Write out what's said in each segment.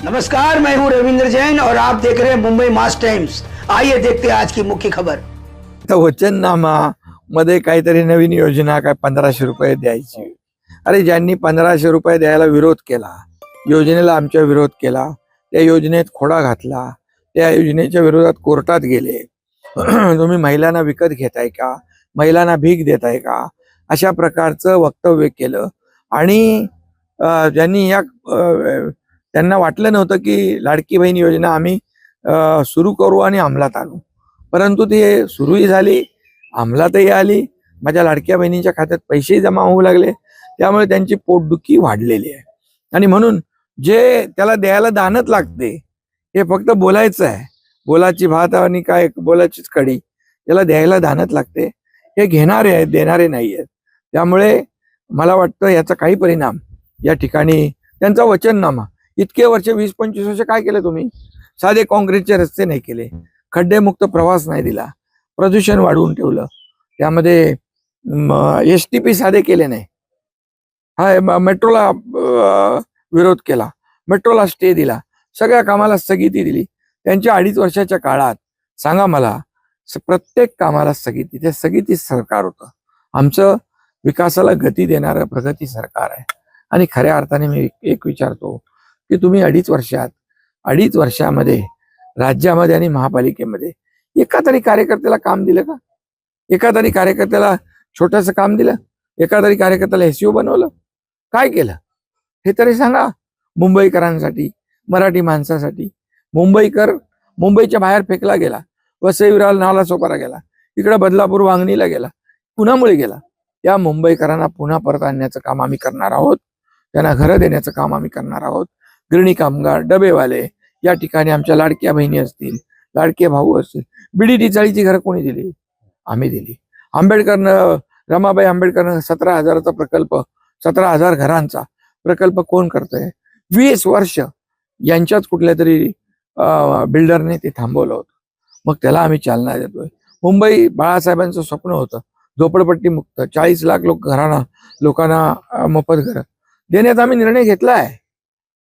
नमस्कार, मैं हूं रविंद्र जैन और आप देख रहे हैं मुंबई मास टाइम्स। आइए देखते हैं आज की मुख्य खबर। तर वचननामा मध्ये काहीतरी नवीन योजना काय 1500 रुपये द्यायची. अरे ज्यांनी 1500 रुपये द्यायला विरोध केला, योजनेला आमच्या विरोध केला, त्या योजनेत खोडा घातला, त्या योजनेच्या विरोधात कोर्टात गेले. तुम्ही महिलांना विकत घेताय का, महिलांना भीक देताय का, अशा प्रकारचं वक्तव्य केलं. आणि ज्यांनी त्यांना वाटलं नव्हतं की लाडकी बहीण योजना आम्ही सुरू करू आणि अंमलात आणू, परंतु ते सुरूही झाली, अंमलातही आली. माझ्या लाडक्या बहिणींच्या खात्यात पैसेही जमा होऊ लागले. त्यामुळे त्यांची पोटदुखी वाढलेली आहे. आणि म्हणून जे त्याला द्यायला दानत लागते हे फक्त बोलायचं आहे, बोलाची भात आणि काय बोलाचीच कडी, त्याला द्यायला दानत लागते. हे घेणारे आहेत, देणारे नाही आहेत. त्यामुळे मला वाटतं याचा काही परिणाम या ठिकाणी त्यांचा वचननामा, इतके वर्ष 20-25 वर्ष काय केलं तुम्ही? साधे काँक्रीटचे रस्ते नाही केले, खड्डेमुक्त प्रवास नाही दिला, प्रदूषण वाढवून ठेवलं, त्यामध्ये STP साधे केले नाही, मेट्रोला विरोध केला, मेट्रोला स्टे दिला, सगळ्या कामाला स्थगिती दिली. त्यांच्या 2.5 वर्षाच्या काळात सांगा मला, प्रत्येक कामाला स्थगिती, ते स्थगिती सरकार होतं. आमचं विकासाला गती देणारं प्रगती सरकार आहे. आणि खऱ्या अर्थाने मी एक विचारतो की तुम्ही 2.5 वर्षामध्ये राज्यामध्ये आणि महापालिकेमध्ये एका तरी कार्यकर्त्याला काम दिलं का? एका तरी कार्यकर्त्याला छोटंसं काम दिलं? एका तरी कार्यकर्त्याला SEO बनवलं? काय केलं हे तरी सांगा. मुंबईकरांसाठी, मराठी माणसासाठी. मुंबईच्या बाहेर फेकला गेला, वसई विरार नालासोपारा गेला, इकडे बदलापूर वांगणीला गेला. कुणामुळे गेला? या मुंबईकरांना पुन्हा परत आणण्याचं काम आम्ही करणार आहोत. त्यांना घरं देण्याचं काम आम्ही करणार आहोत. गृहिणी कामगार, डबेवाले, या ठिकाणी आमच्या लाडक्या बहिणी असतील, लाडके भाऊ असतील. BDT चाळीची घरं कोणी दिली? आम्ही दिली. रमाबाई आंबेडकरनं 17,000चा प्रकल्प, 17,000 घरांचा प्रकल्प कोण करतंय? 20 वर्ष यांच्याच कुठल्या तरी बिल्डरने ते थांबवलं होतं. मग त्याला आम्ही चालना देतोय. मुंबई बाळासाहेबांचं स्वप्न होतं झोपडपट्टी मुक्त, 40 लाख लोकांना मोफत घरं देण्याचा आम्ही निर्णय घेतला आहे.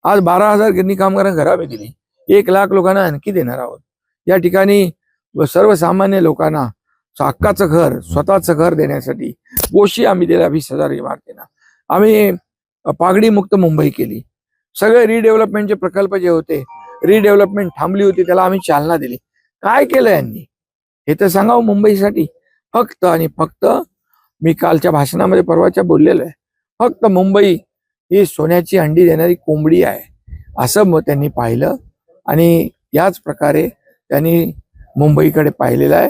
आज 12,000 गिरणी कामगारांना घरं आम्ही दिली, 1 लाख लोकांना आणखी देणार आहोत. या ठिकाणी सर्वसामान्य लोकांना हक्काचं घर, स्वतःचं घर देण्यासाठी पोशी आम्ही दिला 20,000 इमारतींना. आम्ही पागडी मुक्त मुंबई केली. सगळे रिडेव्हलपमेंटचे प्रकल्प जे होते, रिडेव्हलपमेंट थांबली होती, त्याला आम्ही चालना दिली. काय केलं यांनी हे तर सांगावं मुंबईसाठी. फक्त आणि फक्त मी कालच्या भाषणामध्ये परवाच्या बोललेलो आहे, फक्त मुंबई ही सोन्याची अंडी देणारी कोंबडी आहे असं मग त्यांनी पाहिलं. आणि याच प्रकारे त्यांनी मुंबईकडे पाहिलेलं आहे.